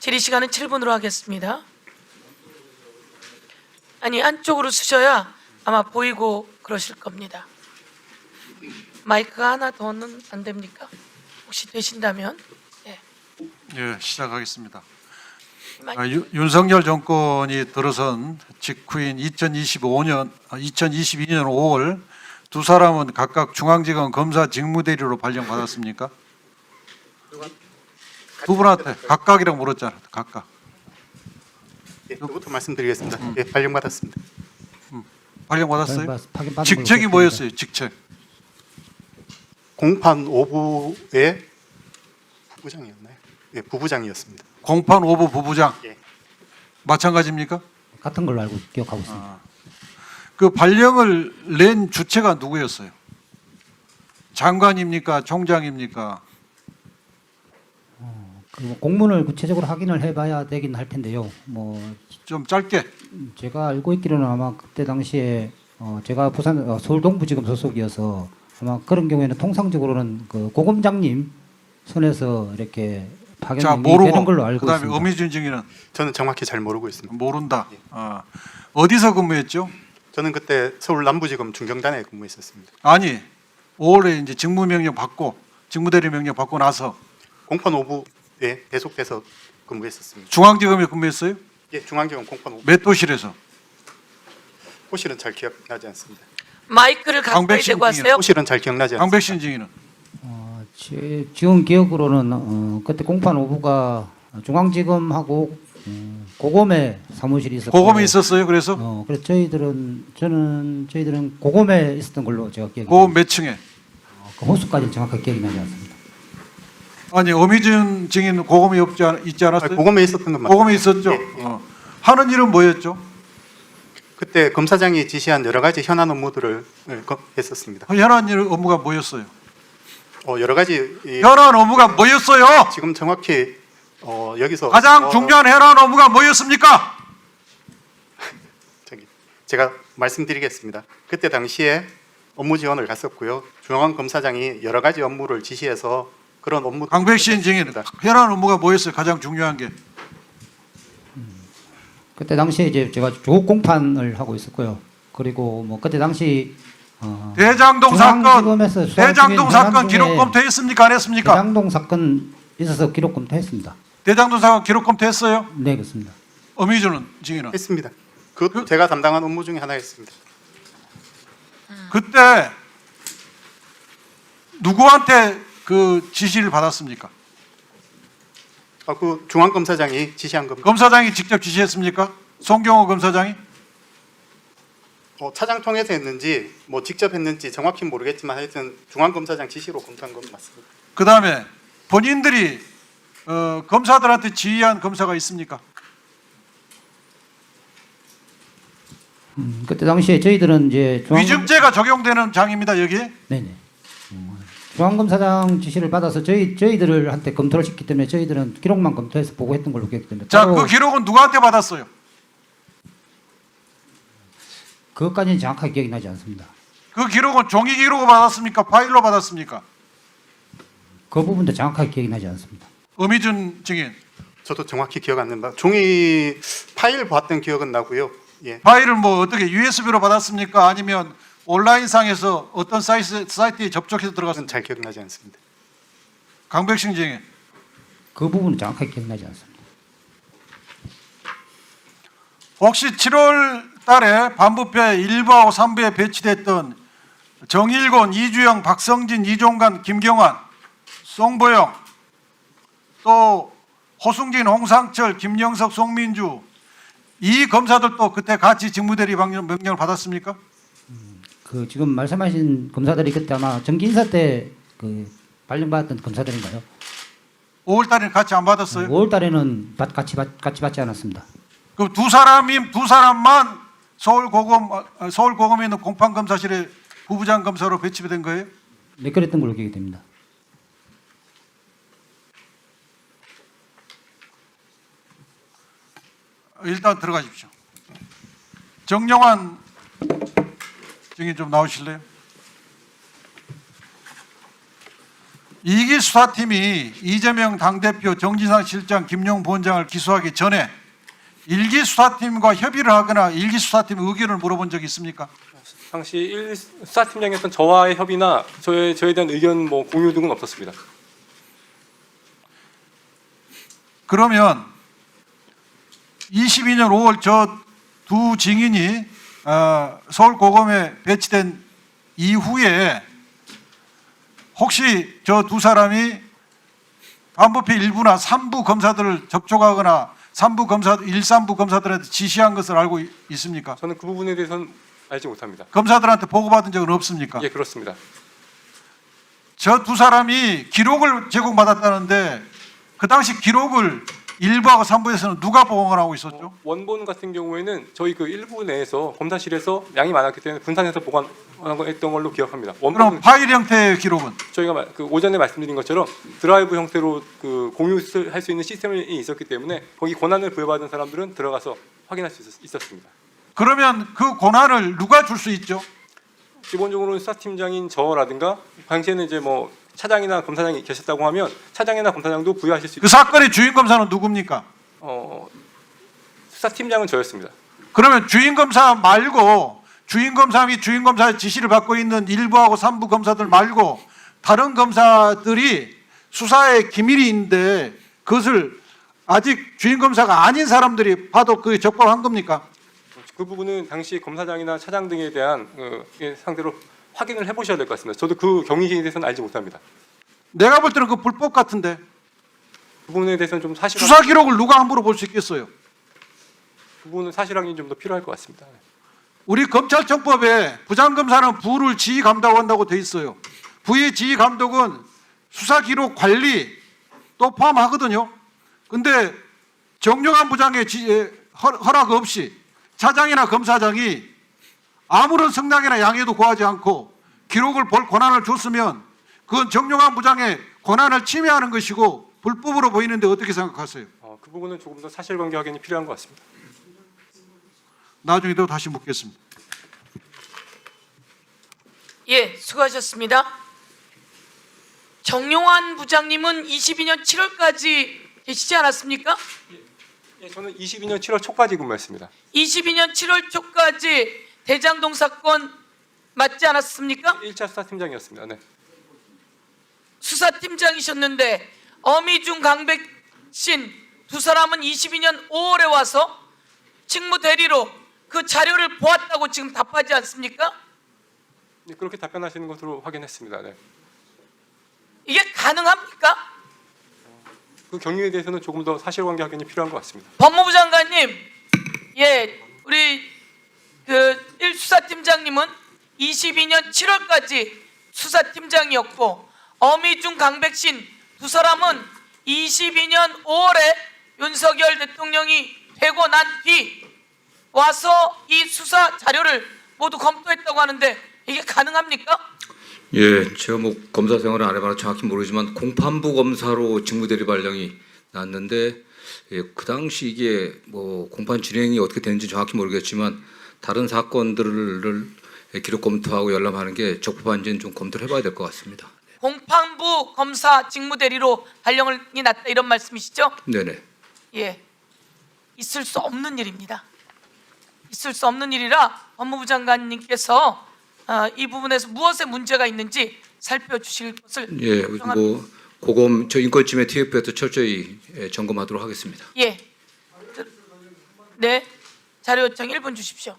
질의 시간은 7분으로 하겠습니다. 아니, 안쪽으로 쓰셔야 아마 보이고 그러실 겁니다. 마이크가 하나 더는 안 됩니까? 혹시 되신다면. 예. 예, 시작하겠습니다. 마이크. 윤석열 정권이 들어선 직후인 2022년 5월 두 사람은 각각 중앙지검 검사 직무대리로 발령받았습니까? 두 분한테 각각이라고 물었잖아. 각각. 예, 그것부터 말씀드리겠습니다. 예, 발령받았습니다. 발령받았어요? 확인받은 직책이 걸로 뭐였어요? 직책. 공판 5부의 부부장이었나요? 예, 부부장이었습니다. 공판 5부 부부장. 예. 마찬가지입니까? 같은 걸로 알고 기억하고 있습니다. 그 발령을 낸 주체가 누구였어요? 장관입니까? 총장입니까? 그 공문을 구체적으로 확인을 해봐야 되긴 할 텐데요. 뭐 좀 짧게. 제가 알고 있기로는 아마 그때 당시에 제가 부산 서울 동부지검 소속이어서 아마 그런 경우에는 통상적으로는 그 고검장님 손에서 이렇게 자, 파견이 되는 모르고 걸로 알고 그다음에 있습니다. 엄희준 증인은 저는 정확히 잘 모르고 있습니다. 모른다. 어디서 근무했죠? 저는 그때 서울 남부지검 중경단에 근무했었습니다. 아니 5월에 이제 직무명령 받고 직무대리 명령 받고 나서 공판 5부에 계속돼서 근무했었습니다. 중앙지검에 근무했어요? 예, 중앙지검 공판 5부. 몇 도실에서? 호실은 잘 기억나지 않습니다. 마이크를 가까이 강백신 대고 하세요. 호실은 잘 기억나지 않습니다. 강백신 증인은 제 지금 기억으로는 그때 공판 5부가 중앙지검하고 고검에 사무실이 있었고 고검에 있었어요. 그래서 그래서 저희들은 고검에 있었던 걸로 제가 기억이 고검 몇 층에? 그 호수까지는 정확하게 기억이 나지 않습니다. 아니 엄희준 증인 고검에 있지 않았어요? 고검에 있었던 건 맞습니다. 고검에 있었죠. 예, 예. 하는 일은 뭐였죠? 그때 검사장이 지시한 여러 가지 현안 업무들을 했었습니다. 현안 일 업무가 뭐였어요? 여러 가지 현안 업무가 뭐였어요? 지금 정확히 여기서 가장 중요한 현안 업무가 뭐였습니까? 제가 말씀드리겠습니다. 그때 당시에 업무 지원을 갔었고요. 중앙검사장이 여러 가지 업무를 지시해서 그런 업무 강백신 증인 현안 업무가 뭐였어요? 가장 중요한 게 그때 당시에 이제 제가 조국 공판을 하고 있었고요. 그리고 뭐 그때 당시 대장동 사건 중앙지검에서 수사 대장동 중인 사건 현안 중에 기록 검토했습니까? 안 했습니까? 대장동 사건 있어서 기록 검토했습니다. 대장동 사건 기록 검토했어요? 네, 그렇습니다. 엄희준은 증인은 했습니다. 그것도 제가 담당한 업무 중에 하나였습니다. 그때 누구한테 그 지시를 받았습니까? 그 중앙검사장이 지시한 겁니다. 검사장이 직접 지시했습니까? 송경호 검사장이? 차장 통해서 했는지 뭐 직접 했는지 정확히 모르겠지만 하여튼 중앙검사장 지시로 검토한 건 맞습니다. 그 다음에 본인들이 검사들한테 지휘한 검사가 있습니까? 그때 당시에 저희들은 이제 위증죄가 적용되는 장입니다. 여기에 네네. 중앙검사장 지시를 받아서 저희들을 한테 검토를 시켰기 때문에 저희들은 기록만 검토해서 보고했던 걸로 기억이 됩니다. 자, 따로 그 기록은 누구한테 받았어요? 그것까지는 정확하게 기억이 나지 않습니다. 그 기록은 종이 기록으로 받았습니까? 파일로 받았습니까? 그 부분도 정확하게 기억이 나지 않습니다. 엄희준 증인 저도 정확히 기억 안 납니다. 종이 파일 봤던 기억은 나고요. 예. 파일을 뭐 어떻게 USB로 받았습니까? 아니면 온라인상에서 어떤 사이트에 접촉해서 그건 들어갔습니까? 잘 기억나지 않습니다. 강백신 증인 그 부분은 정확하게 기억나지 않습니다. 혹시 7월 달에 반부패 1부하고 3부에 배치됐던 정일곤, 이주영, 박성진, 이종관, 김경환, 송보영, 또 호승진, 홍상철, 김영석, 송민주 이 검사들도 그때 같이 직무대리 명령을 받았습니까? 그 지금 말씀하신 검사들이 그때 아마 정기 인사 때 그 발령받았던 검사들인가요? 5월 달에는 같이 안 받았어요? 5월 달에는 같이 받지 않았습니다. 그럼 두 사람만 서울고검에 있는 공판검사실에 부부장 검사로 배치된 거예요? 네, 그랬던 걸로 기억이 됩니다. 일단 들어가십시오. 정영환 증인 좀 나오실래요? 2기 수사팀이 이재명 당대표, 정진상 실장, 김용 부원장을 기소하기 전에 1기 수사팀과 협의를 하거나 1기 수사팀 의견을 물어본 적이 있습니까? 당시 1 수사팀장이었던 저와의 협의나 저에 대한 의견 공유 등은 없었습니다. 그러면 22년 5월 저 두 증인이 서울고검에 배치된 이후에 혹시 저 두 사람이 반부패 일부나 3부 검사들을 접촉하거나 3부 검사, 1, 3부 검사들한테 지시한 것을 알고 있습니까? 저는 그 부분에 대해서는 알지 못합니다. 검사들한테 보고받은 적은 없습니까? 예, 그렇습니다. 저 두 사람이 기록을 제공받았다는데 그 당시 기록을 1부하고 3부에서는 누가 보강을 하고 있었죠? 원본 같은 경우에는 저희 그 1부 내에서 검사실에서 양이 많았기 때문에 분산해서 보관했던 걸로 기억합니다. 그럼 원본은 파일 형태의 기록은? 저희가 그 오전에 말씀드린 것처럼 드라이브 형태로 그 공유할 수 있는 시스템이 있었기 때문에 거기 권한을 부여받은 사람들은 들어가서 확인할 수 있었습니다. 그러면 그 권한을 누가 줄 수 있죠? 기본적으로 수사팀장인 저라든가 당시에는 이제 차장이나 검사장이 계셨다고 하면 차장이나 검사장도 부여하실 수 그 사건의 주인 검사는 누굽니까? 수사팀장은 저였습니다. 그러면 주인 검사 말고 주인 검사 및 주인 검사의 지시를 받고 있는 1부하고 3부 검사들 말고 다른 검사들이 수사의 기밀이 있는데 그것을 아직 주인 검사가 아닌 사람들이 봐도 그게 적법한 겁니까? 그 부분은 당시 검사장이나 차장 등에 대한 상대로 확인을 해보셔야 될 것 같습니다. 저도 그 경위에 대해서는 알지 못합니다. 내가 볼 때는 그 불법 같은데 그 부분에 대해서는 좀 수사 기록을 누가 함부로 볼 수 있겠어요? 그 부분은 사실 확인이 좀 더 필요할 것 같습니다. 우리 검찰청법에 부장검사는 부를 지휘 감독한다고 돼 있어요. 부의 지휘 감독은 수사 기록 관리 또 포함하거든요. 근데 정용환 부장의 허락 없이 차장이나 검사장이 아무런 성량이나 양해도 구하지 않고 기록을 볼 권한을 줬으면 그건 정용환 부장의 권한을 침해하는 것이고 불법으로 보이는데 어떻게 생각하세요? 그 부분은 조금 더 사실관계 확인이 필요한 것 같습니다. 나중에 또 다시 묻겠습니다. 예, 수고하셨습니다. 정용환 부장님은 22년 7월까지 계시지 않았습니까? 예, 저는 22년 7월 초까지 근무했습니다. 22년 7월 초까지 대장동 사건 맞지 않았습니까? 1차 수사팀장이었습니다. 네. 수사팀장이셨는데 어미중 강백신 두 사람은 22년 5월에 와서 직무 대리로 그 자료를 보았다고 지금 답하지 않습니까? 네, 그렇게 답변하시는 것으로 확인했습니다. 네. 이게 가능합니까? 그 경위에 대해서는 조금 더 사실관계 확인이 필요한 것 같습니다. 법무부 장관님, 예, 우리 그 1수사팀장님은 22년 7월까지 수사팀장이었고 어미중 강백신 두 사람은 22년 5월에 윤석열 대통령이 되고 난 뒤 와서 이 수사 자료를 모두 검토했다고 하는데 이게 가능합니까? 예, 제가 검사 생활을 안 해봐서 정확히 모르지만 공판부 검사로 직무대리 발령이 났는데 그 당시 이게 공판 진행이 어떻게 되는지 정확히 모르겠지만 다른 사건들을 기록 검토하고 열람하는 게 적법한지는 좀 검토를 해봐야 될 것 같습니다. 공판부 검사 직무대리로 발령이 났다 이런 말씀이시죠? 네네. 예, 있을 수 없는 일입니다. 있을 수 없는 일이라 법무부 장관님께서 이 부분에서 무엇에 문제가 있는지 살펴주실 것을 예, 요청합니다. 고검 저 인권침해 TF에서 철저히 점검하도록 하겠습니다. 예, 네, 자료 요청 1분 주십시오.